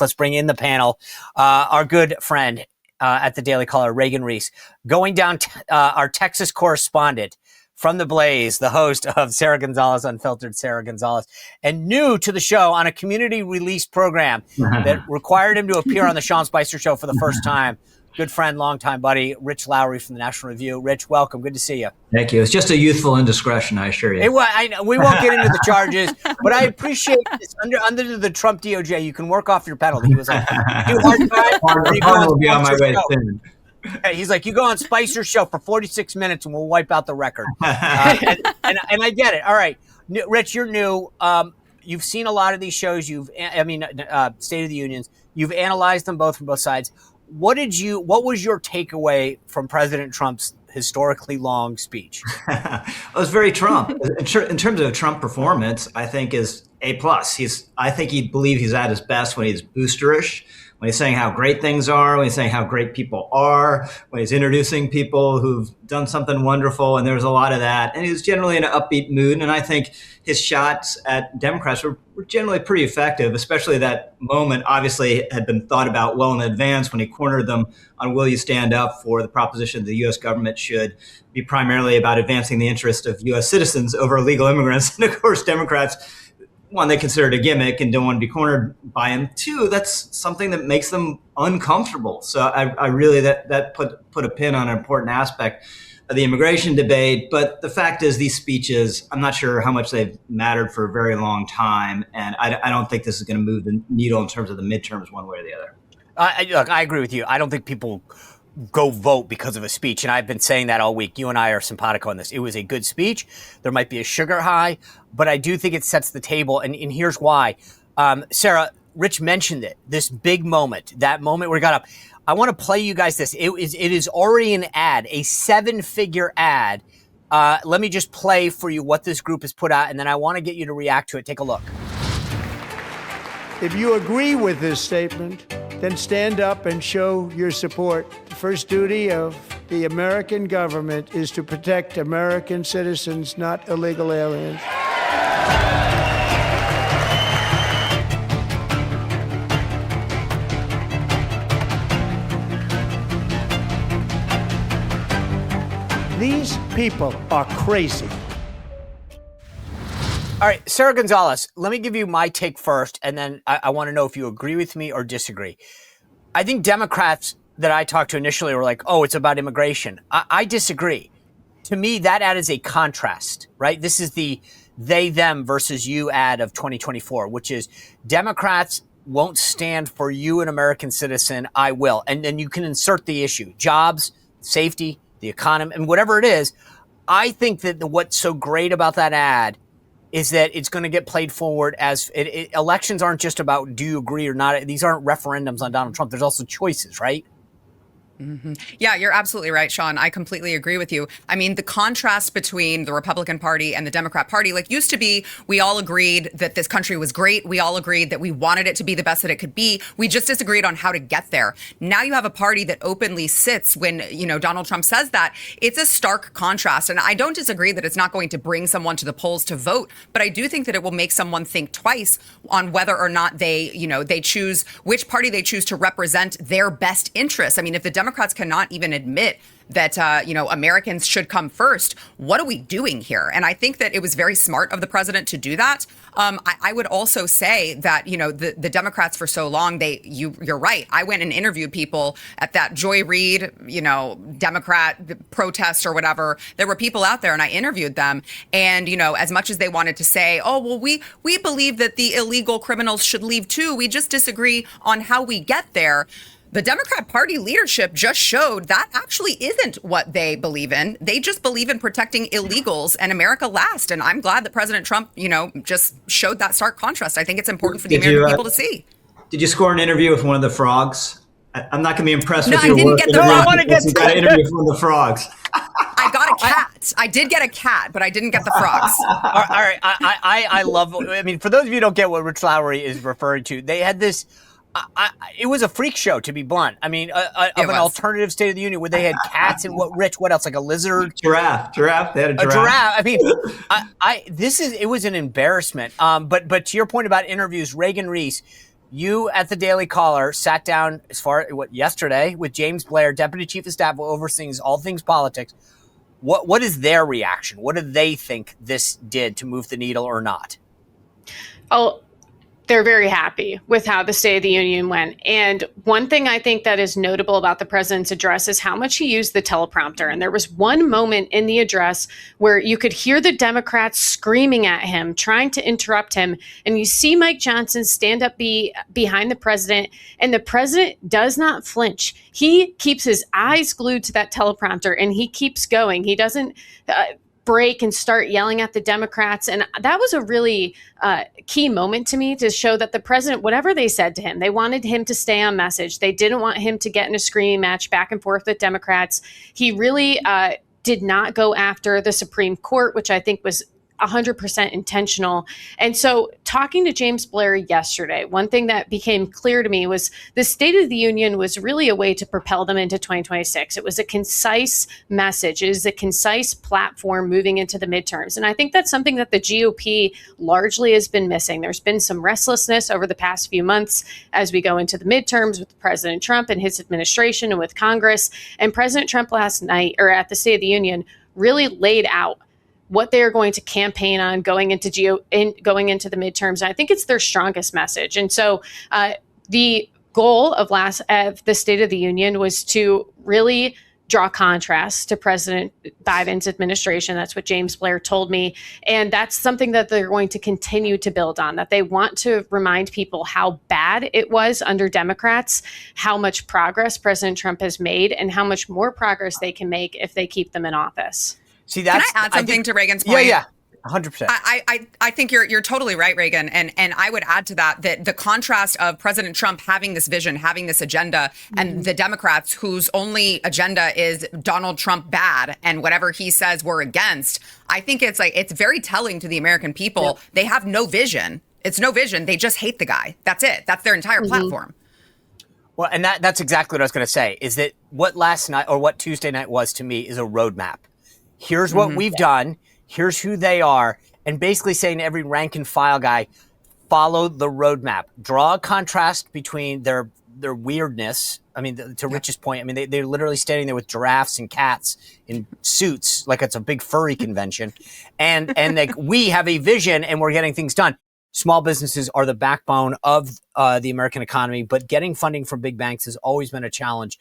Let's bring in the panel. Our good friend at the Daily Caller, Reagan Reese, going down our Texas correspondent from the Blaze, the host of Sarah Gonzalez Unfiltered, Sarah Gonzalez, and new to the show on a community release program that required him to appear on the Sean Spicer Show for the first time. Good friend, longtime buddy, Rich Lowry from the National Review. Rich, welcome. Good to see you. Thank you. It's just a youthful indiscretion, I assure you. We won't get into the charges, but I appreciate this. Under the Trump DOJ, you can work off your penalty. He was like, do hard time, or you go on will be on my way soon. He's like, you go on Spicer's show for 46 minutes and we'll wipe out the record. And I get it. All right. Rich, you're new. You've seen a lot of these shows. State of the Unions. You've analyzed them both from both sides. What was your takeaway from President Trump's historically long speech? It was very Trump. In terms of Trump performance, I think is A+. I think he'd believe he's at his best when he's boosterish, when he's saying how great things are, when he's saying how great people are, when he's introducing people who've done something wonderful, and there was a lot of that. And he was generally in an upbeat mood, and I think his shots at Democrats were generally pretty effective, especially that moment obviously had been thought about well in advance when he cornered them on will you stand up for the proposition that the U.S. government should be primarily about advancing the interest of U.S. citizens over illegal immigrants. And of course, Democrats, one, they consider it a gimmick and don't want to be cornered by him. Two, that's something that makes them uncomfortable. So I really, that put a pin on an important aspect of the immigration debate. But the fact is, these speeches, I'm not sure how much they've mattered for a very long time. And I don't think this is going to move the needle in terms of the midterms one way or the other. Look, I agree with you. I don't think people go vote because of a speech. And I've been saying that all week. You and I are simpatico on this. It was a good speech. There might be a sugar high, but I do think it sets the table. And here's why. Sarah, Rich mentioned it, this big moment, that moment where he got up. I want to play you guys this. It is already an ad, a 7-figure ad. Let me just play for you what this group has put out, and then I want to get you to react to it. Take a look. If you agree with this statement, then stand up and show your support. The first duty of the American government is to protect American citizens, not illegal aliens. These people are crazy. All right, Sarah Gonzalez, let me give you my take first, and then I want to know if you agree with me or disagree. I think Democrats that I talked to initially were like, oh, it's about immigration. I disagree. To me, that ad is a contrast, right? This is the they, them versus you ad of 2024, which is Democrats won't stand for you, an American citizen. I will. And then you can insert the issue, jobs, safety, the economy, and whatever it is. I think that what's so great about that ad is that it's going to get played forward as elections aren't just about do you agree or not. These aren't referendums on Donald Trump. There's also choices, right? Mm-hmm. Yeah, you're absolutely right, Sean. I completely agree with you. I mean, the contrast between the Republican Party and the Democrat Party, used to be, we all agreed that this country was great. We all agreed that we wanted it to be the best that it could be. We just disagreed on how to get there. Now you have a party that openly sits when, Donald Trump says that. It's a stark contrast. And I don't disagree that it's not going to bring someone to the polls to vote, but I do think that it will make someone think twice on whether or not they choose which party they choose to represent their best interests. I mean, if the Democrats cannot even admit that, Americans should come first, what are we doing here? And I think that it was very smart of the president to do that. I would also say that, the Democrats for so long, you're right. I went and interviewed people at that Joy Reid, Democrat protest or whatever. There were people out there and I interviewed them. And, as much as they wanted to say, oh, well, we believe that the illegal criminals should leave too. We just disagree on how we get there. The Democrat Party leadership just showed that actually isn't what they believe in. They just believe in protecting illegals and America last. And I'm glad that President Trump, just showed that stark contrast. I think it's important for the American people to see. Did you score an interview with one of the frogs? I'm not going to be impressed with your work. No, I didn't get the I want to get to an interview with one of the frogs. I got a cat. I did get a cat, but I didn't get the frogs. All right. I love, for those of you who don't get what Rich Lowry is referring to, they had this, it was a freak show, to be blunt. Of an alternative State of the Union where they had cats and what else? Like a lizard? Giraffe. They had a giraffe. It was an embarrassment. But to your point about interviews, Reagan Reese, You at the Daily Caller sat down yesterday with James Blair, Deputy Chief of Staff, who oversees all things politics. What is their reaction? What do they think this did to move the needle or not? Oh, they're very happy with how the State of the Union went. And one thing I think that is notable about the president's address is how much he used the teleprompter. And there was one moment in the address where you could hear the Democrats screaming at him, trying to interrupt him. And you see Mike Johnson stand up behind the president, and the president does not flinch. He keeps his eyes glued to that teleprompter, and he keeps going. He doesn't break and start yelling at the Democrats. And that was a really key moment to me to show that the president, whatever they said to him, they wanted him to stay on message. They didn't want him to get in a screaming match back and forth with Democrats. He really did not go after the Supreme Court, which I think was 100% intentional. And so talking to James Blair yesterday, one thing that became clear to me was the State of the Union was really a way to propel them into 2026. It was a concise message. It is a concise platform moving into the midterms. And I think that's something that the GOP largely has been missing. There's been some restlessness over the past few months as we go into the midterms with President Trump and his administration and with Congress. And President Trump last night, or at the State of the Union, really laid out what they are going to campaign on going into the midterms. And I think it's their strongest message. And so the goal of the State of the Union was to really draw contrast to President Biden's administration. That's what James Blair told me. And that's something that they're going to continue to build on, that they want to remind people how bad it was under Democrats, how much progress President Trump has made, and how much more progress they can make if they keep them in office. See, Can I add something to Reagan's point? Yeah. 100%. I think you're totally right, Reagan. And I would add to that the contrast of President Trump having this vision, having this agenda, and the Democrats whose only agenda is Donald Trump bad and whatever he says we're against. I think it's very telling to the American people. Yep. They have no vision. It's no vision. They just hate the guy. That's it. That's their entire platform. Well, and that's exactly what I was going to say, is that what last night or what Tuesday night was to me is a roadmap. Here's what we've done. Here's who they are. And basically saying to every rank and file guy, follow the roadmap. Draw a contrast between their weirdness. I mean, to Rich's point, I mean, they're literally standing there with giraffes and cats in suits like it's a big furry convention. And like, we have a vision and we're getting things done. Small businesses are the backbone of the American economy, but getting funding from big banks has always been a challenge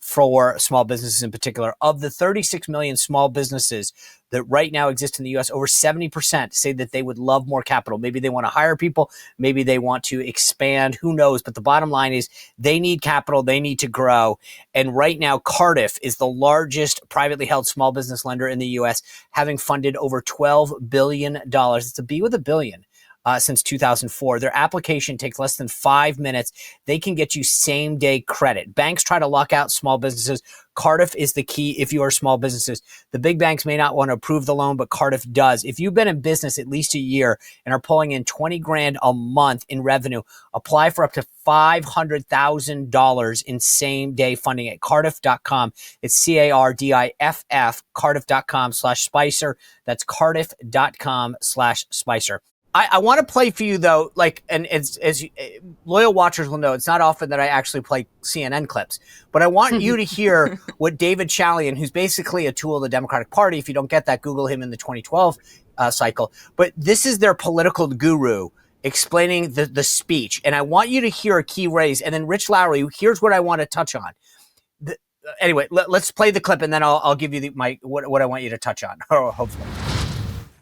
for small businesses in particular. Of the 36 million small businesses that right now exist in the U.S., over 70% say that they would love more capital. Maybe they want to hire people. Maybe they want to expand. Who knows? But the bottom line is they need capital. They need to grow. And right now, Cardiff is the largest privately held small business lender in the U.S., having funded over $12 billion. It's a B with a billion. Since 2004. Their application takes less than 5 minutes. They can get you same-day credit. Banks try to lock out small businesses. Cardiff is the key if you are small businesses. The big banks may not want to approve the loan, but Cardiff does. If you've been in business at least a year and are pulling in $20,000 a month in revenue, apply for up to $500,000 in same-day funding at Cardiff.com. It's CARDIFF, Cardiff.com/Spicer. That's Cardiff.com/Spicer. I want to play for you, though, like, and as loyal watchers will know, it's not often that I actually play CNN clips, but I want you to hear what David Chalian, who's basically a tool of the Democratic Party, if you don't get that, Google him in the 2012 cycle, but this is their political guru explaining the speech, and I want you to hear a key raise, and then Rich Lowry, here's what I want to touch on. Anyway, let's play the clip, and then I'll give you what I want you to touch on, hopefully.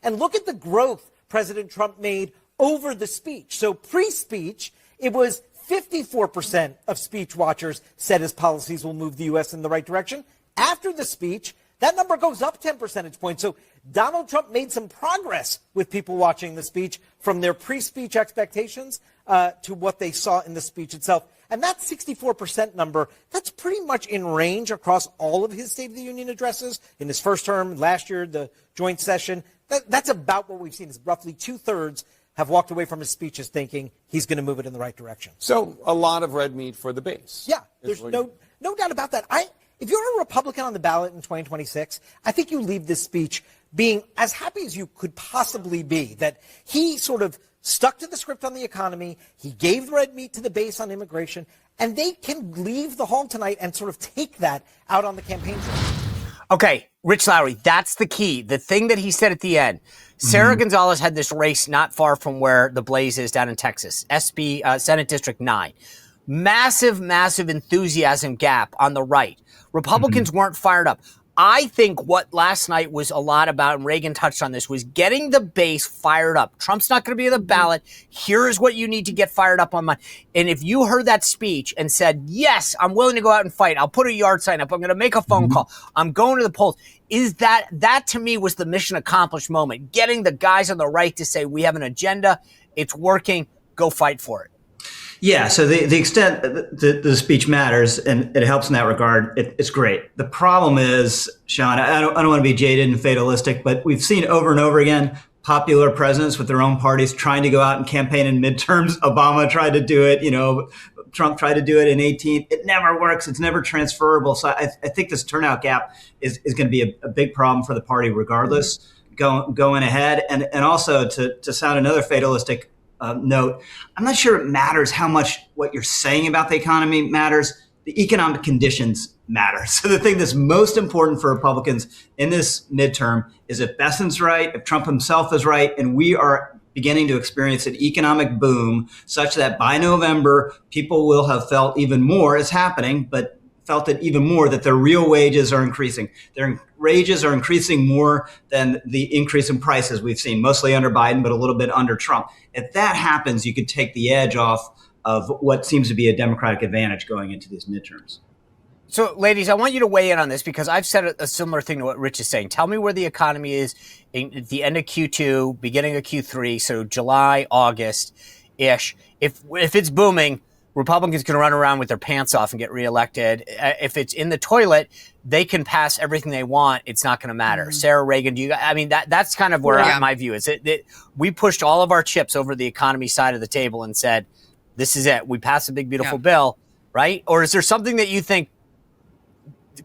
And look at the growth President Trump made over the speech. So pre-speech, it was 54% of speech watchers said his policies will move the U.S. in the right direction. After the speech, that number goes up 10 percentage points. So Donald Trump made some progress with people watching the speech from their pre-speech expectations to what they saw in the speech itself. And that 64% number, that's pretty much in range across all of his State of the Union addresses. In his first term, last year, the joint session, that's about what we've seen. Is roughly 2/3 have walked away from his speeches thinking he's going to move it in the right direction. So a lot of red meat for the base. Yeah, there's no doubt about that. If you're a Republican on the ballot in 2026, I think you leave this speech being as happy as you could possibly be, that he sort of stuck to the script on the economy. He gave red meat to the base on immigration, and they can leave the hall tonight and sort of take that out on the campaign trail. Okay, Rich Lowry, that's the key. The thing that he said at the end. Sarah Gonzalez had this race not far from where the Blaze is down in Texas, Senate District 9. Massive enthusiasm gap on the right. Republicans weren't fired up. I think what last night was a lot about, and Reagan touched on this, was getting the base fired up. Trump's not going to be on the ballot. Here is what you need to get fired up on. And if you heard that speech and said, yes, I'm willing to go out and fight. I'll put a yard sign up. I'm going to make a phone call. I'm going to the polls. Is that to me was the mission accomplished moment. Getting the guys on the right to say, we have an agenda. It's working. Go fight for it. Yeah, so the extent the speech matters and it helps in that regard, it's great. The problem is, Sean, I don't want to be jaded and fatalistic, but we've seen over and over again popular presidents with their own parties trying to go out and campaign in midterms. Obama tried to do it, Trump tried to do it in 2018. It never works. It's never transferable. So I think this turnout gap is going to be a big problem for the party regardless going ahead. And also to sound another fatalistic note, I'm not sure it matters how much what you're saying about the economy matters. The economic conditions matter. So the thing that's most important for Republicans in this midterm is if Besant's right, if Trump himself is right, and we are beginning to experience an economic boom such that by November, people will have felt even more, it's happening, but felt it even more that their real wages are increasing. Their wages are increasing more than the increase in prices we've seen, mostly under Biden, but a little bit under Trump. If that happens, you could take the edge off of what seems to be a Democratic advantage going into these midterms. So, ladies, I want you to weigh in on this because I've said a similar thing to what Rich is saying. Tell me where the economy is at the end of Q2, beginning of Q3, so July, August-ish. If it's booming, Republicans can run around with their pants off and get reelected. If it's in the toilet, they can pass everything they want. It's not going to matter. Sarah, Reagan, that's kind of where my view is. We pushed all of our chips over the economy side of the table and said, this is it. We passed a big, beautiful bill, right? Or is there something that you think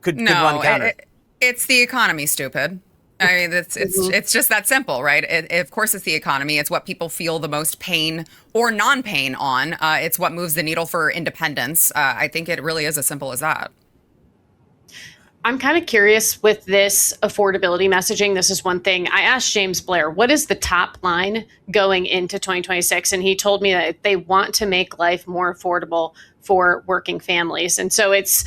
could run counter? It's the economy, stupid. I mean, it's just that simple, right? Of course, it's the economy. It's what people feel the most pain or non-pain on. It's what moves the needle for independence. I think it really is as simple as that. I'm kind of curious with this affordability messaging. This is one thing. I asked James Blair, what is the top line going into 2026? And he told me that they want to make life more affordable for working families. And so it's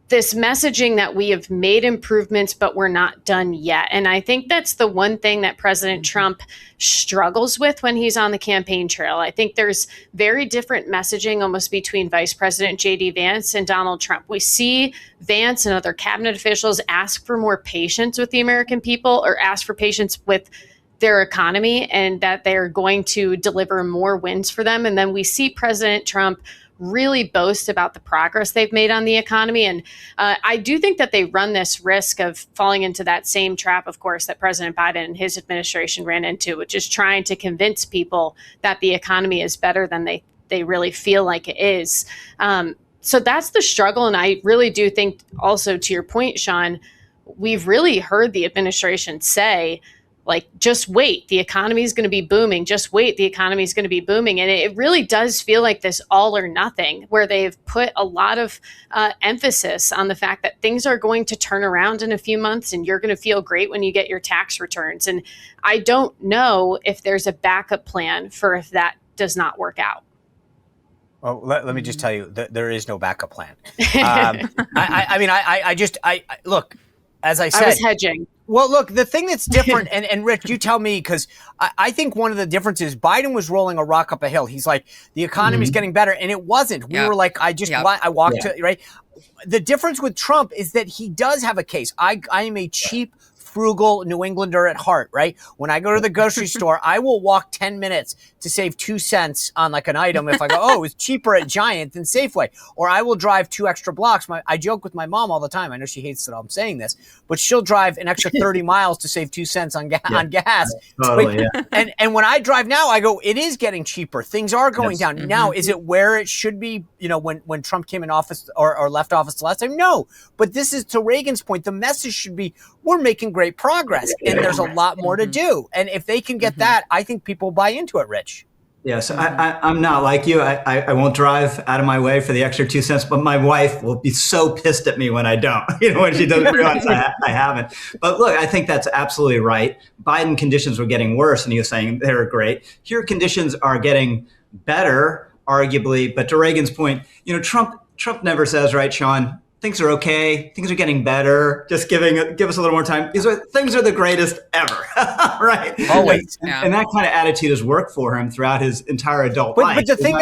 this messaging that we have made improvements, but we're not done yet. And I think that's the one thing that President Trump struggles with when he's on the campaign trail. I think there's very different messaging almost between Vice President J.D. Vance and Donald Trump. We see Vance and other cabinet officials ask for more patience with the American people or ask for patience with their economy and that they're going to deliver more wins for them. And then we see President Trump really boast about the progress they've made on the economy. And I do think that they run this risk of falling into that same trap, of course, that President Biden and his administration ran into, which is trying to convince people that the economy is better than they really feel like it is. So that's the struggle. And I really do think also, to your point, Sean, we've really heard the administration say, like, just wait, the economy is going to be booming. Just wait, the economy is going to be booming. And it really does feel like this all or nothing, where they've put a lot of emphasis on the fact that things are going to turn around in a few months and you're going to feel great when you get your tax returns. And I don't know if there's a backup plan for if that does not work out. Well, let me just tell you that there is no backup plan. Look, as I said, I was hedging. Well, look, the thing that's different, and Rich, you tell me, because I think one of the differences, Biden was rolling a rock up a hill. He's like, the economy's getting better, and it wasn't. We were like, I walked to, right? The difference with Trump is that he does have a case. I am a cheap, frugal New Englander at heart, right? When I go to the grocery store, I will walk 10 minutes to save 2 cents on like an item if I go, oh, it's cheaper at Giant than Safeway. Or I will drive 2 extra blocks. I joke with my mom all the time. I know she hates that I'm saying this, but she'll drive an extra 30 miles to save 2 cents on gas. Totally, And when I drive now, I go, it is getting cheaper. Things are going down. Now, is it where it should be, when Trump came in office or left office the last time? No. But this is, to Reagan's point, the message should be, we're making great progress and there's a lot more to do. And if they can get that, I think people buy into it, Rich. Yes, I'm not like you. I won't drive out of my way for the extra 2 cents, but my wife will be so pissed at me when I don't, when she doesn't realize I haven't. But look, I think that's absolutely right. Biden conditions were getting worse, and he was saying they were great. Here, conditions are getting better, arguably. But to Reagan's point, Trump never says, right, Sean, things are okay, things are getting better, just give us a little more time. Things are the greatest ever, right? Always. And that kind of attitude has worked for him throughout his entire adult life. But the thing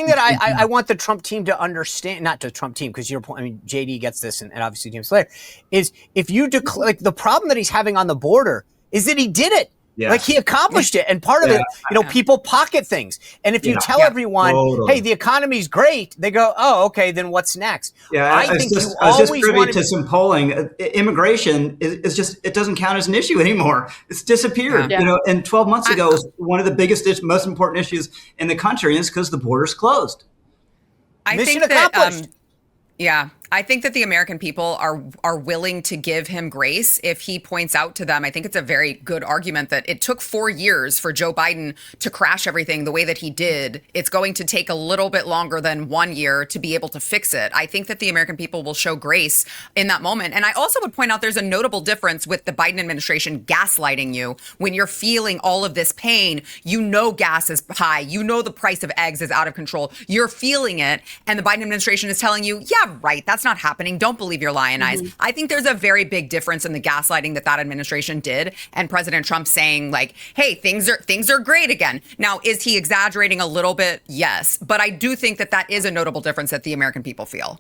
that I want the Trump team to understand, not the Trump team, because your point, I mean, JD gets this, and obviously James Slater, is if you declare, like, the problem that he's having on the border is that he did it. Yeah. Like, he accomplished it. And part of it, people pocket things. And if you tell everyone, hey, the economy's great, they go, oh, okay, then what's next? Yeah, I was just privy to some polling. Immigration is just, it doesn't count as an issue anymore. It's disappeared. Yeah. And 12 months ago was one of the biggest, most important issues in the country, and it's because the border's closed. Mission accomplished. I think that the American people are willing to give him grace if he points out to them. I think it's a very good argument that it took 4 years for Joe Biden to crash everything the way that he did. It's going to take a little bit longer than 1 year to be able to fix it. I think that the American people will show grace in that moment. And I also would point out there's a notable difference with the Biden administration gaslighting you. When you're feeling all of this pain, gas is high. The price of eggs is out of control. You're feeling it. And the Biden administration is telling you, yeah, right, that's not happening. Don't believe your lying eyes. I think there's a very big difference in the gaslighting that administration did and President Trump saying, like, hey, things are great again. Now, is he exaggerating a little bit? Yes. But I do think that is a notable difference that the American people feel.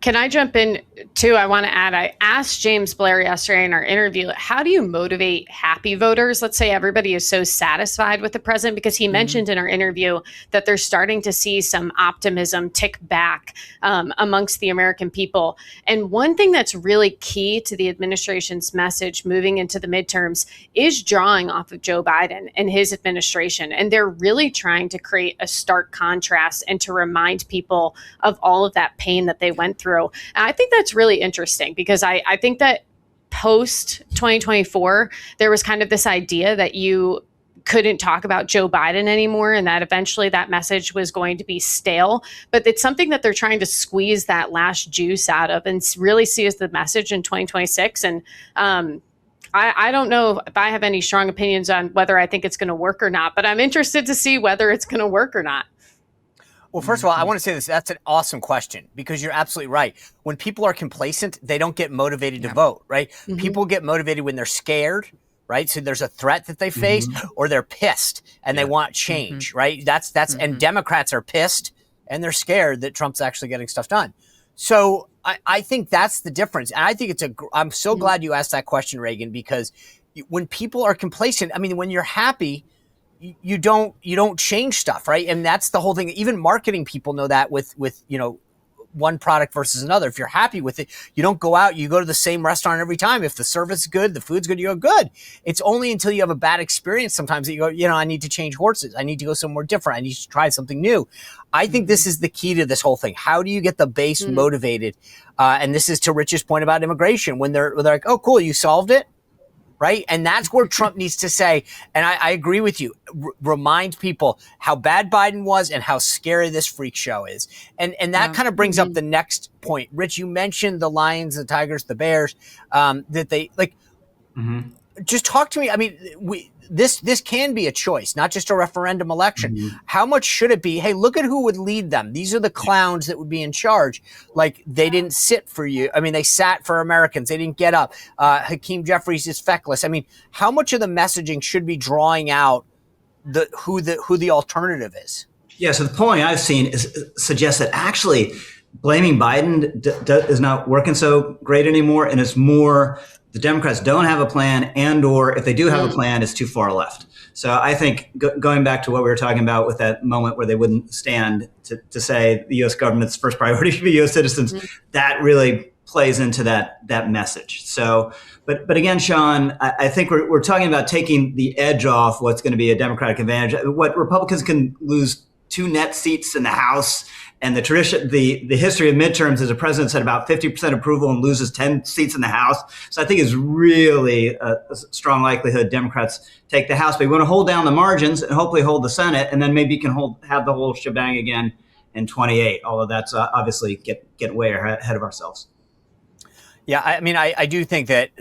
Can I jump in too? I want to add, I asked James Blair yesterday in our interview, how do you motivate happy voters? Let's say everybody is so satisfied with the president, because he mentioned in our interview that they're starting to see some optimism tick back amongst the American people. And one thing that's really key to the administration's message moving into the midterms is drawing off of Joe Biden and his administration. And they're really trying to create a stark contrast and to remind people of all of that pain that they went through. And I think that's really interesting, because I think that post 2024, there was kind of this idea that you couldn't talk about Joe Biden anymore, and that eventually that message was going to be stale. But it's something that they're trying to squeeze that last juice out of and really see as the message in 2026. And I don't know if I have any strong opinions on whether I think it's going to work or not, but I'm interested to see whether it's going to work or not. Well, first of all, I want to say this. That's an awesome question, because you're absolutely right. When people are complacent, they don't get motivated to vote, right? People get motivated when they're scared, right? So there's a threat that they face, or they're pissed and they want change, right? That's and Democrats are pissed and they're scared that Trump's actually getting stuff done. So I think that's the difference. And I think I'm so glad you asked that question, Reagan, because when people are complacent, I mean, when you're happy, you don't change stuff, right? And that's the whole thing. Even marketing people know that with one product versus another. If you're happy with it, you don't go out, you go to the same restaurant every time. If the service is good, the food's good, you go, good. It's only until you have a bad experience sometimes that you go, I need to change horses. I need to go somewhere different. I need to try something new. I think this is the key to this whole thing. How do you get the base motivated? And this is to Rich's point about immigration, when they're like, oh, cool, you solved it. Right. And that's where Trump needs to say, and I agree with you, remind people how bad Biden was and how scary this freak show is. And that kind of brings up the next point. Rich, you mentioned the Lions, the Tigers, the Bears, that they like. Just talk to me. I mean, this can be a choice, not just a referendum election. How much should it be? Hey, look at who would lead them. These are the clowns that would be in charge. Like, they didn't sit for you. I mean, they sat for Americans. They didn't get up. Hakeem Jeffries is feckless. I mean, how much of the messaging should be drawing out who the alternative is? Yeah. So the polling I've seen suggests that actually blaming Biden is not working so great anymore, and it's more the Democrats don't have a plan, and or if they do have a plan, it's too far left. So I think going back to what we were talking about with that moment where they wouldn't stand to say the U.S. government's first priority should be U.S. citizens, that really plays into that message. So, but again, Sean, I think we're talking about taking the edge off what's going to be a Democratic advantage. What Republicans can lose 2 net seats in the House And the tradition, the history of midterms is a president said about 50% approval and loses 10 seats in the House. So I think it's really a strong likelihood Democrats take the House. But we want to hold down the margins and hopefully hold the Senate, and then maybe you can have the whole shebang again in 28. Although that's obviously get way ahead of ourselves. Yeah, I mean, I do think that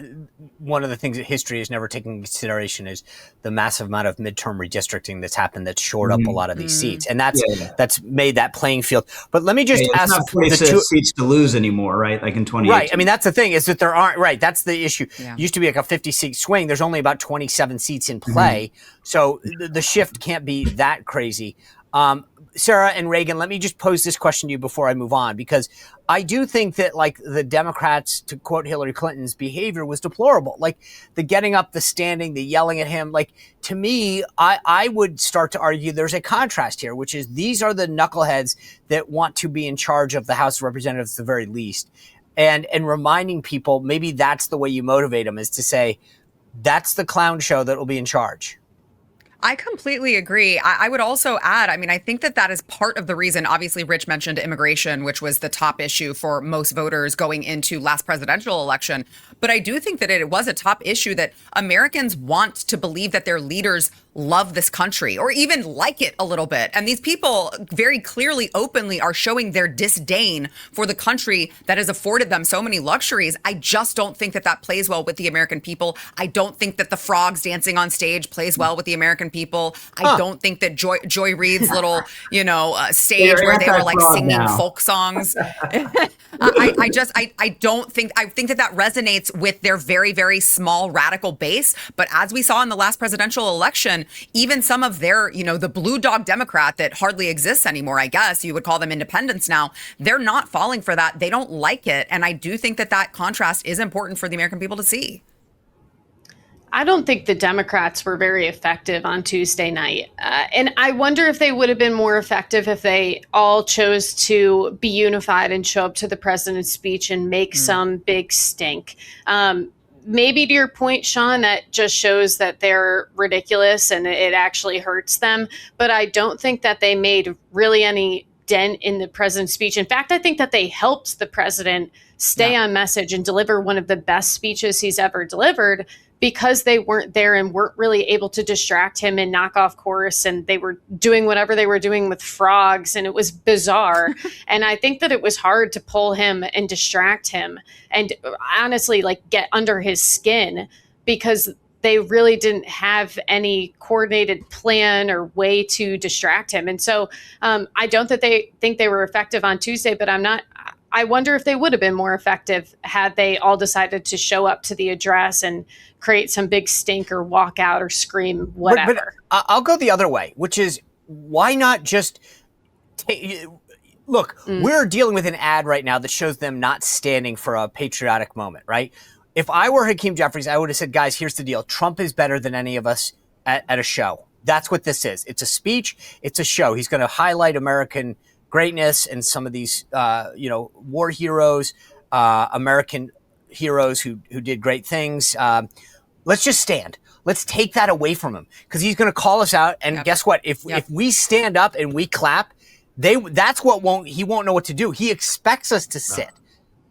one of the things that history has never taken into consideration is the massive amount of midterm redistricting that's happened that's shored up a lot of these seats. And that's made that playing field. But let me just ask not 26 seats to lose anymore, right? Like in 2018. Right. I mean, that's the thing is that there aren't, right. That's the issue. Yeah. Used to be like a 50-seat swing. There's only about 27 seats in play. So the shift can't be that crazy. Sarah and Reagan, let me just pose this question to you before I move on, because I do think that, like, the Democrats, to quote Hillary Clinton's behavior, was deplorable. Like, the getting up, the standing, the yelling at him. Like, to me, I would start to argue there's a contrast here, which is these are the knuckleheads that want to be in charge of the House of Representatives at the very least. And reminding people, maybe that's the way you motivate them, is to say, that's the clown show that will be in charge. I completely agree. I would also add, I mean, I think that is part of the reason. Obviously, Rich mentioned immigration, which was the top issue for most voters going into last presidential election. But I do think that it was a top issue that Americans want to believe that their leaders love this country or even like it a little bit. And these people very clearly, openly are showing their disdain for the country that has afforded them so many luxuries. I just don't think that plays well with the American people. I don't think that the frogs dancing on stage plays well with the American people. I don't think that Joy Reid's little, stage where they were like singing folk songs. I think that resonates with their very, very small radical base. But as we saw in the last presidential election, even some of their, the blue dog Democrat that hardly exists anymore, I guess you would call them independents now, they're not falling for that. They don't like it. And I do think that contrast is important for the American people to see. I don't think the Democrats were very effective on Tuesday night. And I wonder if they would have been more effective if they all chose to be unified and show up to the president's speech and make some big stink. Maybe to your point, Sean, that just shows that they're ridiculous and it actually hurts them. But I don't think that they made really any dent in the president's speech. In fact, I think that they helped the president stay on message and deliver one of the best speeches he's ever delivered, because they weren't there and weren't really able to distract him and knock off chorus. And they were doing whatever they were doing with frogs. And it was bizarre. And I think that it was hard to pull him and distract him and honestly, like, get under his skin, because they really didn't have any coordinated plan or way to distract him. And so I don't think they were effective on Tuesday, but I wonder if they would have been more effective had they all decided to show up to the address and create some big stink or walk out or scream, whatever. But I'll go the other way, which is, why not just look, we're dealing with an ad right now that shows them not standing for a patriotic moment, right? If I were Hakeem Jeffries, I would have said, guys, here's the deal. Trump is better than any of us at a show. That's what this is. It's a speech. It's a show. He's going to highlight American greatness and some of these, war heroes, American heroes who did great things. Let's just stand. Let's take that away from him, because he's going to call us out. And guess what? If we stand up and we clap, he won't know what to do. He expects us to sit.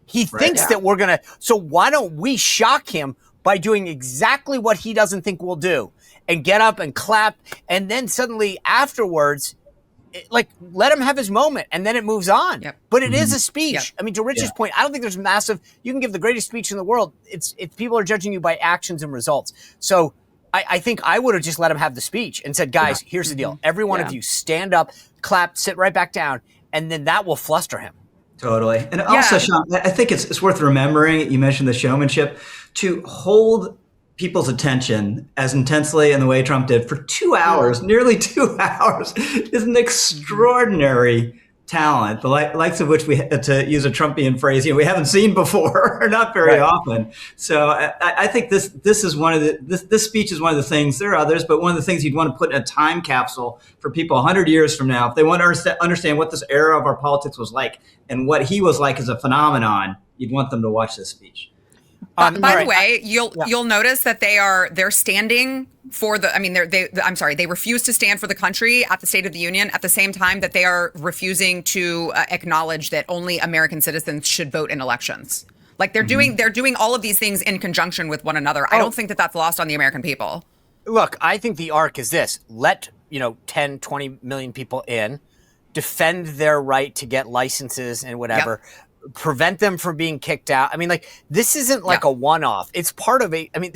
He thinks that we're going to. So why don't we shock him by doing exactly what he doesn't think we'll do, and get up and clap, and then suddenly afterwards, let him have his moment, and then it moves on. But it is a speech. I mean, to Rich's point, I don't think there's massive. You can give the greatest speech in the world. It's people are judging you by actions and results. So I think I would have just let him have the speech and said, guys, here's the deal. Every one of you stand up, clap, sit right back down, and then that will fluster him. Totally. And also, Sean, I think it's worth remembering, you mentioned the showmanship, to hold people's attention as intensely in the way Trump did for 2 hours, nearly 2 hours, is an extraordinary talent, the likes of which we, to use a Trumpian phrase, we haven't seen before, or not very often. So I think this is one of this speech is one of the things. There are others, but one of the things you'd want to put in a time capsule for people 100 years from now, if they want to understand what this era of our politics was like and what he was like as a phenomenon. You'd want them to watch this speech. By all the way, you'll notice that they're standing for the. I mean, I'm sorry, they refuse to stand for the country at the State of the Union at the same time that they are refusing to acknowledge that only American citizens should vote in elections. Like they're doing all of these things in conjunction with one another. I don't think that that's lost on the American people. Look, I think the arc is this: let 10, 20 million people in, defend their right to get licenses and whatever. Yep. Prevent them from being kicked out. I mean, like, this isn't like a one-off. It's part of I mean,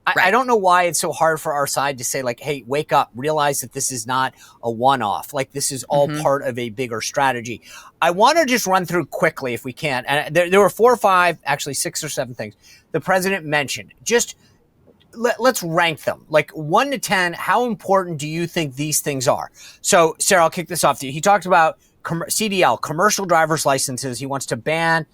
I don't know why it's so hard for our side to say, like, hey, wake up, realize that this is not a one-off. Like, this is all part of a bigger strategy. I want to just run through quickly, if we can. And there were 4 or 5, actually 6 or 7 things the president mentioned. Just let's rank them. Like 1 to 10, how important do you think these things are? So, Sarah, I'll kick this off to you. He talked about CDL, commercial driver's licenses. He wants to ban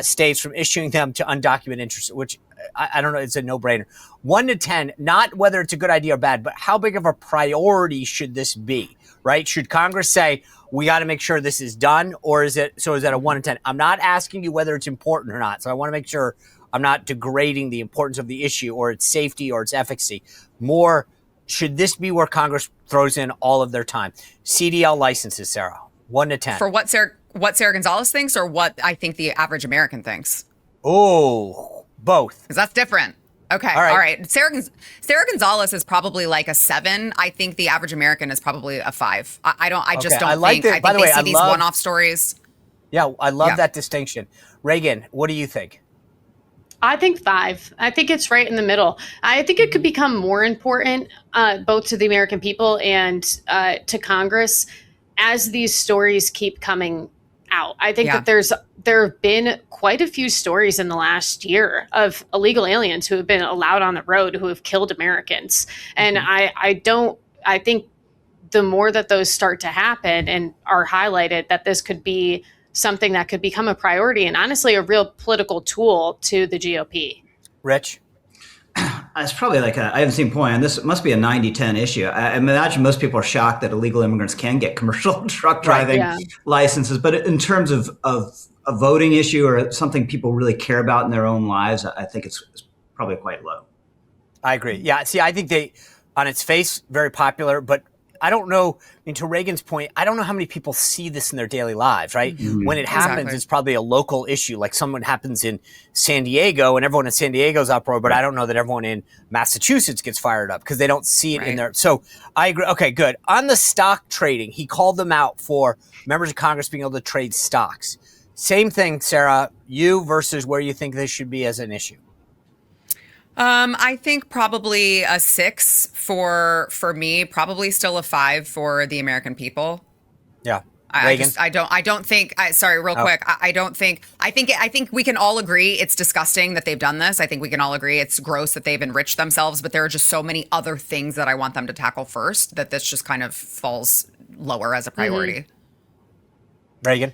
states from issuing them to undocumented interests, which I don't know. It's a no-brainer. 1 to 10, not whether it's a good idea or bad, but how big of a priority should this be, right? Should Congress say, we got to make sure this is done, or is that a 1 to 10? I'm not asking you whether it's important or not. So I want to make sure I'm not degrading the importance of the issue or its safety or its efficacy. More, should this be where Congress throws in all of their time? CDL licenses, Sarah. 1 to 10. For what Sarah Gonzalez thinks, or what I think the average American thinks? Oh, both. Because that's different. Okay. All right. Sarah Gonzalez is probably like a 7. I think the average American is probably a 5. I just don't think. I think they see these one-off stories. Yeah, I love that distinction. Reagan, what do you think? I think 5. I think it's right in the middle. I think it could become more important, both to the American people and to Congress, as these stories keep coming out. I think that there have been quite a few stories in the last year of illegal aliens who have been allowed on the road who have killed Americans. And I think the more that those start to happen and are highlighted, that this could be something that could become a priority and honestly a real political tool to the GOP. Rich? It's probably I haven't seen point on this. It must be a 90-10 issue. I imagine most people are shocked that illegal immigrants can get commercial truck driving licenses. But in terms of a voting issue or something people really care about in their own lives, I think it's probably quite low. I agree. Yeah. See, I think they, on its face, very popular, but I don't know, I mean, to Reagan's point, I don't know how many people see this in their daily lives, right? Mm-hmm. When it happens, it's probably a local issue. Like someone happens in San Diego and everyone in San Diego's uproar, but I don't know that everyone in Massachusetts gets fired up because they don't see it in there. So I agree. Okay, good. On the stock trading, he called them out for members of Congress being able to trade stocks. Same thing, Sarah, you versus where you think this should be as an issue. I think probably a 6 for me, probably still a 5 for the American people. Yeah. I don't think, I think we can all agree it's disgusting that they've done this. I think we can all agree it's gross that they've enriched themselves, but there are just so many other things that I want them to tackle first that this just kind of falls lower as a priority. Mm-hmm. Reagan?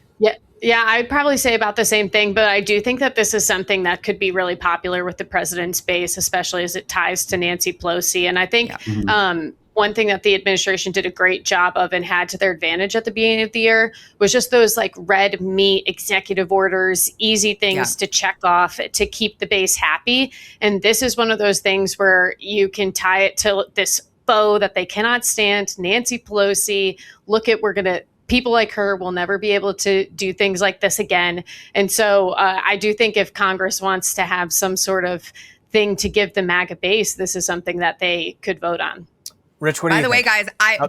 Yeah, I'd probably say about the same thing, but I do think that this is something that could be really popular with the president's base, especially as it ties to Nancy Pelosi. And I think one thing that the administration did a great job of and had to their advantage at the beginning of the year was just those like red meat executive orders, easy things to check off to keep the base happy. And this is one of those things where you can tie it to this foe that they cannot stand, Nancy Pelosi. People like her will never be able to do things like this again. And so I do think if Congress wants to have some sort of thing to give the MAGA base, this is something that they could vote on. Rich, what do you think?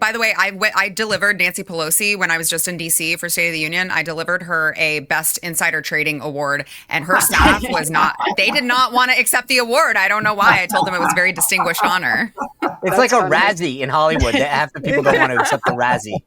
By the way, I delivered Nancy Pelosi when I was just in D.C. for State of the Union. I delivered her a Best Insider Trading Award, and her staff they did not want to accept the award. I don't know why. I told them it was a very distinguished honor. It's like a Razzie in Hollywood. Half the people don't want to accept the Razzie.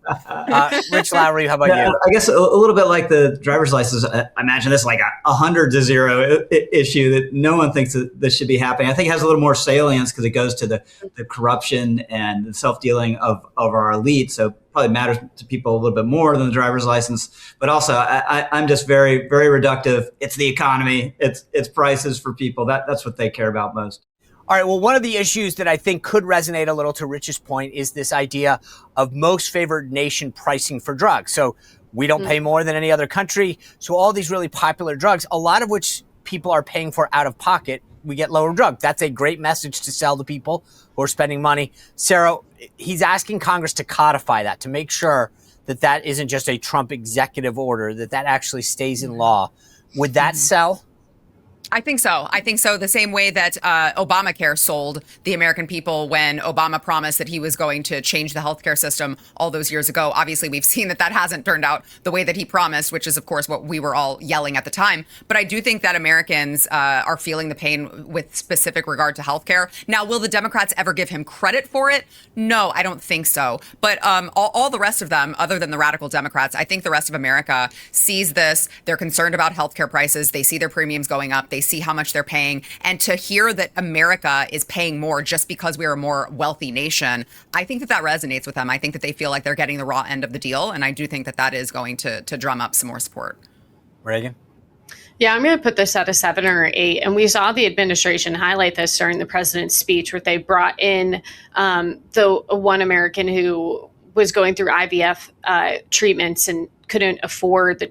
Rich Lowry, how about you? I guess a little bit like the driver's license. I imagine this like a 100-0 issue that no one thinks that this should be happening. I think it has a little more salience because it goes to the corruption and the self-dealing of our elite. So probably matters to people a little bit more than the driver's license. But also, I'm just very, very reductive. It's the economy. It's prices for people. That's what they care about most. All right. Well, one of the issues that I think could resonate a little to Rich's point is this idea of most favored nation pricing for drugs. So we don't pay more than any other country. So all these really popular drugs, a lot of which people are paying for out of pocket, we get lower drug. That's a great message to sell to people who are spending money. Sarah, he's asking Congress to codify that, to make sure that that isn't just a Trump executive order, that that actually stays in law. Would that sell? I think so. I think so. The same way that Obamacare sold the American people when Obama promised that he was going to change the healthcare system all those years ago. Obviously, we've seen that hasn't turned out the way that he promised, which is, of course, what we were all yelling at the time. But I do think that Americans are feeling the pain with specific regard to healthcare. Now, will the Democrats ever give him credit for it? No, I don't think so. But all the rest of them, other than the radical Democrats, I think the rest of America sees this. They're concerned about healthcare prices. They see their premiums going up. They see how much they're paying. And to hear that America is paying more just because we're a more wealthy nation, I think that resonates with them. I think that they feel like they're getting the raw end of the deal. And I do think that is going to drum up some more support. Reagan? Yeah, I'm going to put this at a 7 or 8. And we saw the administration highlight this during the president's speech, where they brought in the one American who was going through IVF treatments and couldn't afford the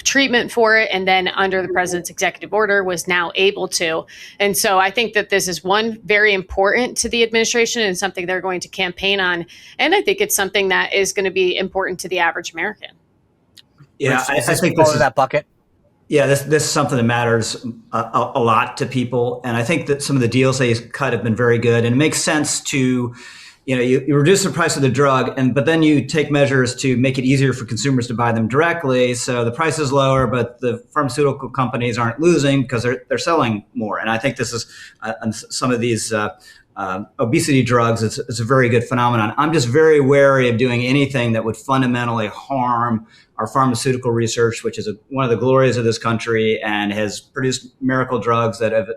treatment for it, and then under the president's executive order was now able to. And so I think that this is one very important to the administration and something they're going to campaign on. And I think it's something that is going to be important to the average American. Yeah, I think this is that bucket. Yeah, this is something that matters a lot to people. And I think that some of the deals they cut have been very good. And it makes sense to, you reduce the price of the drug, but then you take measures to make it easier for consumers to buy them directly. So the price is lower, but the pharmaceutical companies aren't losing because they're selling more. And I think this is some of these obesity drugs. It's a very good phenomenon. I'm just very wary of doing anything that would fundamentally harm our pharmaceutical research, which is one of the glories of this country and has produced miracle drugs that have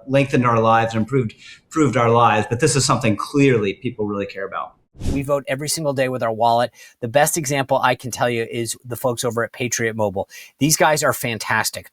lengthened our lives and improved our lives. But this is something clearly people really care about. We vote every single day with our wallet. The best example I can tell you is the folks over at Patriot Mobile. These guys are fantastic.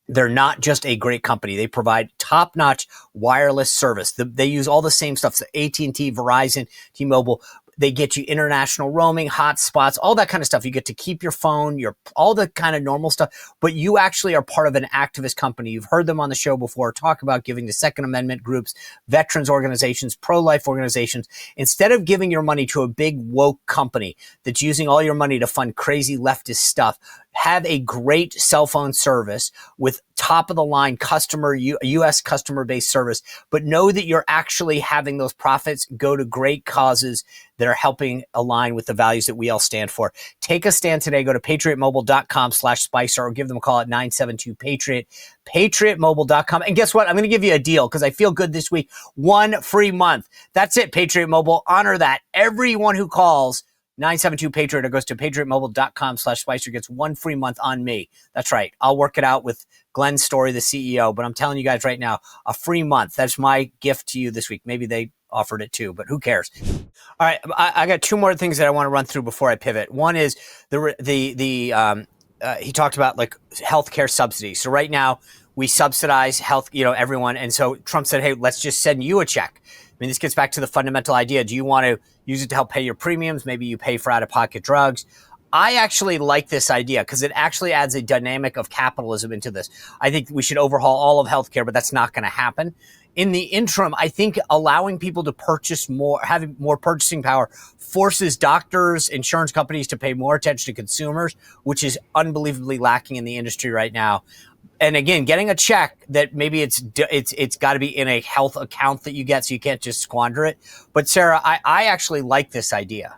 They're not just a great company. They provide top-notch wireless service. They use all the same stuff. So AT&T, Verizon, T-Mobile. They get you international roaming, hotspots, all that kind of stuff. You get to keep your phone, all the kind of normal stuff, but you actually are part of an activist company. You've heard them on the show before talk about giving to Second Amendment groups, veterans organizations, pro-life organizations. Instead of giving your money to a big woke company that's using all your money to fund crazy leftist stuff, have a great cell phone service with top of the line U.S. customer based service, but know that you're actually having those profits go to great causes that are helping align with the values that we all stand for. Take a stand today. Go to patriotmobile.com/Spicer or give them a call at 972-PATRIOT, patriotmobile.com. And guess what? I'm going to give you a deal because I feel good this week. 1 free month. That's it, Patriot Mobile. Honor that. Everyone who calls 972-PATRIOT or goes to patriotmobile.com/Spicer gets 1 free month on me. That's right. I'll work it out with Glenn Story, the CEO, but I'm telling you guys right now, a free month. That's my gift to you this week. Maybe they offered it too, but who cares? All right. I got 2 more things that I want to run through before I pivot. One is he talked about like healthcare subsidies. So right now we subsidize health, everyone. And so Trump said, hey, let's just send you a check. I mean, this gets back to the fundamental idea. Do you want to use it to help pay your premiums? Maybe you pay for out-of-pocket drugs. I actually like this idea because it actually adds a dynamic of capitalism into this. I think we should overhaul all of healthcare, but that's not going to happen. In the interim, I think allowing people to purchase more, having more purchasing power, forces doctors, insurance companies to pay more attention to consumers, which is unbelievably lacking in the industry right now. And again, getting a check that maybe it's got to be in a health account that you get, so you can't just squander it. But Sarah, I actually like this idea.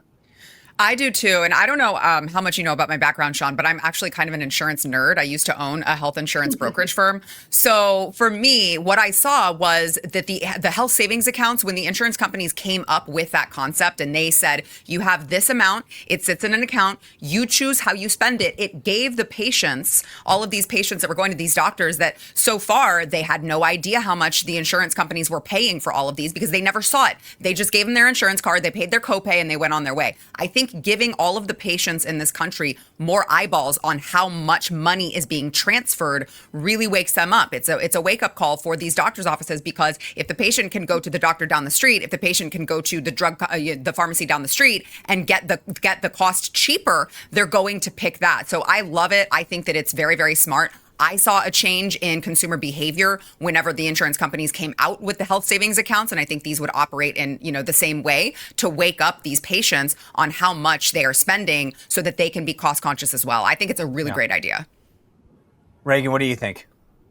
I do too. And I don't know how much you know about my background, Sean, but I'm actually kind of an insurance nerd. I used to own a health insurance brokerage firm. So for me, what I saw was that the health savings accounts, when the insurance companies came up with that concept and they said, you have this amount, it sits in an account, you choose how you spend it. It gave the patients, all of these patients that were going to these doctors, that so far they had no idea how much the insurance companies were paying for all of these because they never saw it. They just gave them their insurance card, they paid their copay, and they went on their way. I think giving all of the patients in this country more eyeballs on how much money is being transferred really wakes them up. It's a wake-up call for these doctors' offices, because if the patient can go to the doctor down the street, if the patient can go to the pharmacy down the street and get the cost cheaper, they're going to pick that. So I love it. I think that it's very, very smart. I saw a change in consumer behavior whenever the insurance companies came out with the health savings accounts. And I think these would operate in, the same way to wake up these patients on how much they are spending so that they can be cost conscious as well. I think it's a really great idea. Reagan, what do you think?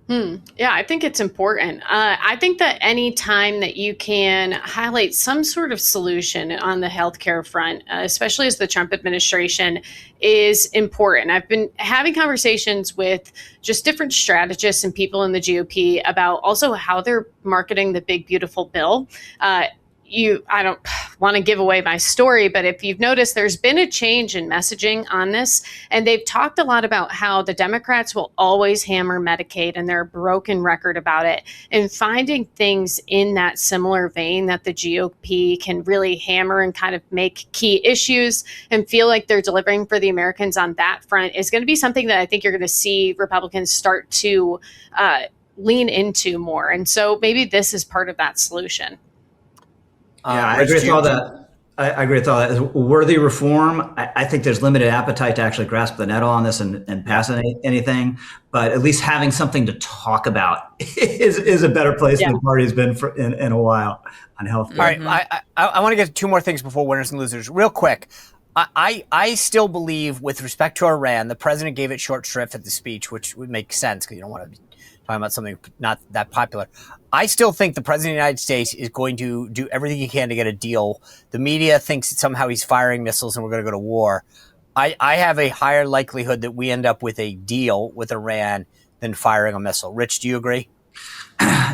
Yeah, I think it's important. I think that any time that you can highlight some sort of solution on the healthcare front, especially as the Trump administration, is important. I've been having conversations with just different strategists and people in the GOP about also how they're marketing the big, beautiful bill. I don't want to give away my story, but if you've noticed, there's been a change in messaging on this. And they've talked a lot about how the Democrats will always hammer Medicaid and they're a broken record about it. And finding things in that similar vein that the GOP can really hammer and kind of make key issues and feel like they're delivering for the Americans on that front is going to be something that I think you're going to see Republicans start to lean into more. And so maybe this is part of that solution. Yeah, I agree with all that. I agree with all that. It's worthy reform. I think there's limited appetite to actually grasp the nettle on this and pass anything. But at least having something to talk about is a better place than the party's been in a while on health. All right, I want to get to two more things before winners and losers. Real quick, I still believe, with respect to Iran, the president gave it short shrift at the speech, which would make sense because you don't want to be talking about something not that popular. I still think the president of the United States is going to do everything he can to get a deal. The media thinks that somehow he's firing missiles and we're going to go to war. I have a higher likelihood that we end up with a deal with Iran than firing a missile. Rich, do you agree?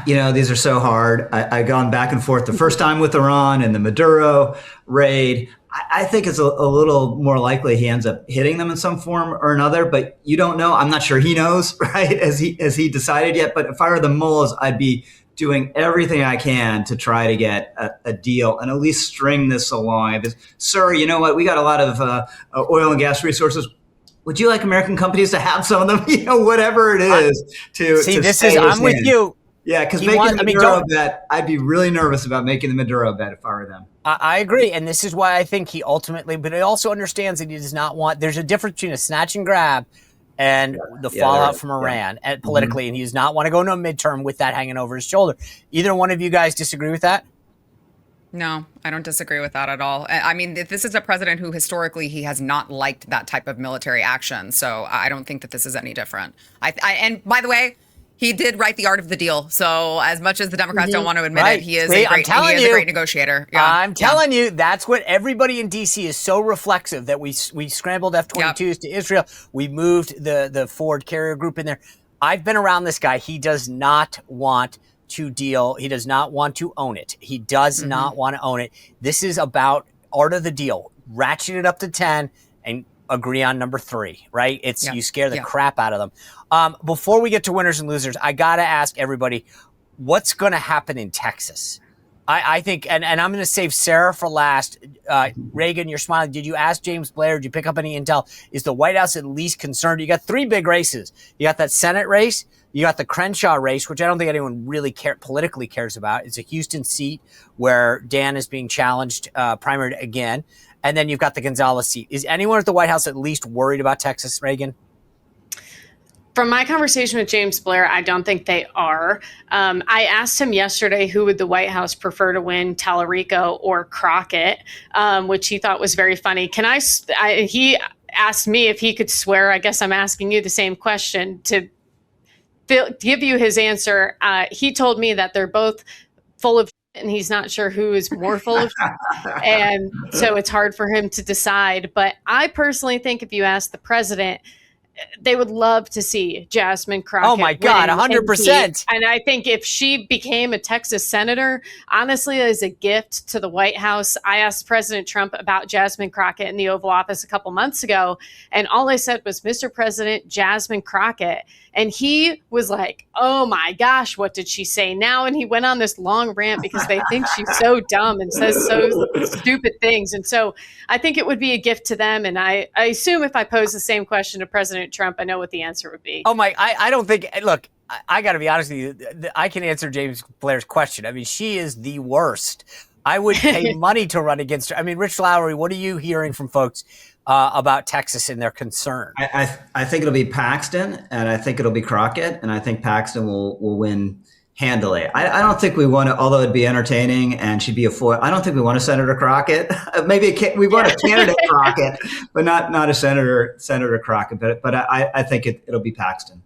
These are so hard. I've gone back and forth the first time with Iran and the Maduro raid. I think it's a little more likely he ends up hitting them in some form or another, but you don't know. I'm not sure he knows, right, as he decided yet. But if I were the mullahs, I'd be doing everything I can to try to get a deal and at least string this along. Sir, you know what? We got a lot of oil and gas resources. Would you like American companies to have some of them? Whatever it is. I'm with you. Yeah, because making the Maduro bet, I'd be really nervous about making the Maduro bet if I were them. I agree, and this is why I think he ultimately, but he also understands that he does not want, there's a difference between a snatch and grab and the fallout from Iran and politically, and he does not want to go into a midterm with that hanging over his shoulder. Either one of you guys disagree with that? No, I don't disagree with that at all. I mean, this is a president who historically he has not liked that type of military action, so I don't think that this is any different. And by the way, he did write The Art of the Deal. So as much as the Democrats don't want to admit it, he is a great negotiator. Yeah. I'm telling you, that's what everybody in D.C. is so reflexive that we scrambled F-22s to Israel. We moved the Ford carrier group in there. I've been around this guy. He does not want to deal. He does not want to own it. He does not want to own it. This is about art of the deal. Ratchet it up to 10 and agree on number 3, right? You scare the crap out of them. Before we get to winners and losers, I got to ask everybody, what's going to happen in Texas? I think, and I'm going to save Sarah for last. Reagan, you're smiling. Did you ask James Blair? Did you pick up any intel? Is the White House at least concerned? You got 3 big races. You got that Senate race. You got the Crenshaw race, which I don't think anyone really politically cares about. It's a Houston seat where Dan is being challenged, primaried again. And then you've got the Gonzales seat. Is anyone at the White House at least worried about Texas, Reagan? From my conversation with James Blair, I don't think they are. I asked him yesterday who would the White House prefer to win, Tallarico or Crockett, which he thought was very funny. He asked me if he could swear. I guess I'm asking you the same question to give you his answer. He told me that they're both full of and he's not sure who is more full of and so it's hard for him to decide. But I personally think if you ask the president, they would love to see Jasmine Crockett. Oh my God, 100%. And I think if she became a Texas senator, honestly, as a gift to the White House, I asked President Trump about Jasmine Crockett in the Oval Office a couple months ago. And all I said was, Mr. President, Jasmine Crockett. And he was like, oh my gosh, what did she say now? And he went on this long rant because they think she's so dumb and says so stupid things. And so I think it would be a gift to them. And I assume if I pose the same question to President Trump, I know what the answer would be. Oh my, I don't think, look, I got to be honest with you. I can answer James Blair's question. I mean, she is the worst. I would pay money to run against her. I mean, Rich Lowry, what are you hearing from folks about Texas and their concern? I think it'll be Paxton, and I think it'll be Crockett, and I think Paxton will win handily. I don't think we want to, although it'd be entertaining and she'd be a foil. I don't think we want a Senator Crockett. Maybe we want a candidate Crockett, but not a Senator Crockett. But I think it'll be Paxton.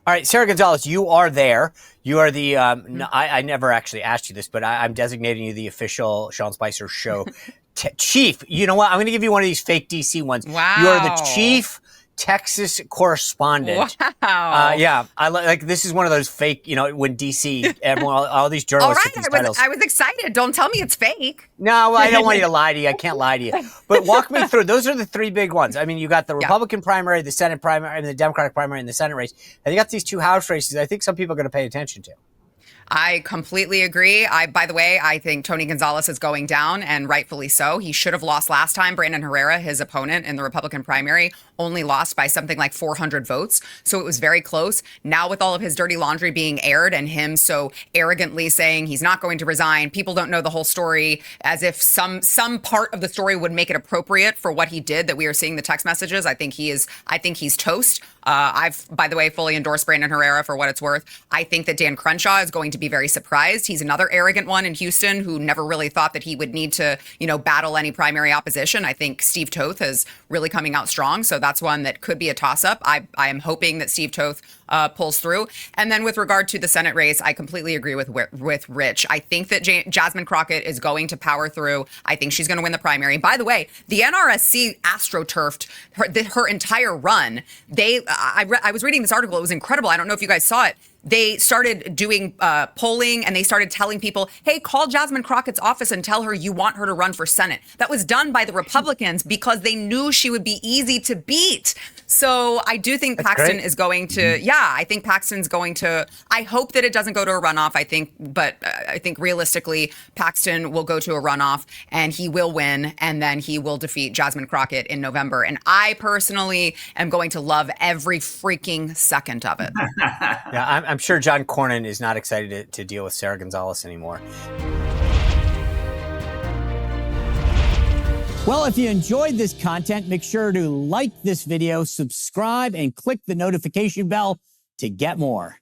All right, Sarah Gonzalez, you are there. You are the, I never actually asked you this, but I'm designating you the official Sean Spicer Show chief. You know what? I'm going to give you one of these fake DC ones. Wow. You are the chief Texas correspondent. Wow. Yeah. I like this is one of those fake, when DC, everyone, all these journalists All get these right, titles. I was excited. Don't tell me it's fake. No, I don't want you to lie to you. I can't lie to you. But walk me through. Those are the three big ones. I mean, you got the Republican primary, the Senate primary, and the Democratic primary and the Senate race. And you got these two House races I think some people are going to pay attention to. I completely agree. By the way, I think Tony Gonzalez is going down, and rightfully so. He should have lost last time. Brandon Herrera, his opponent in the Republican primary, only lost by something like 400 votes. So it was very close. Now with all of his dirty laundry being aired and him so arrogantly saying he's not going to resign, people don't know the whole story, as if some part of the story would make it appropriate for what he did, that we are seeing the text messages. I think he's toast. I've, by the way, fully endorsed Brandon Herrera for what it's worth. I think that Dan Crenshaw is going to be very surprised. He's another arrogant one in Houston who never really thought that he would need to, battle any primary opposition. I think Steve Toth is really coming out strong. So that's one that could be a toss-up. I am hoping that Steve Toth pulls through. And then with regard to the Senate race, I completely agree with Rich. I think that Jasmine Crockett is going to power through. I think she's going to win the primary. By the way, the NRSC astroturfed her entire run. I was reading this article. It was incredible. I don't know if you guys saw it. They started doing polling and they started telling people, hey, call Jasmine Crockett's office and tell her you want her to run for Senate. That was done by the Republicans because they knew she would be easy to beat. So I do think Paxton is going to, I think Paxton's going to, I hope that it doesn't go to a runoff, I think realistically, Paxton will go to a runoff and he will win, and then he will defeat Jasmine Crockett in November. And I personally am going to love every freaking second of it. Yeah, I'm sure John Cornyn is not excited to deal with Sarah Gonzalez anymore. Well, if you enjoyed this content, make sure to like this video, subscribe, and click the notification bell to get more.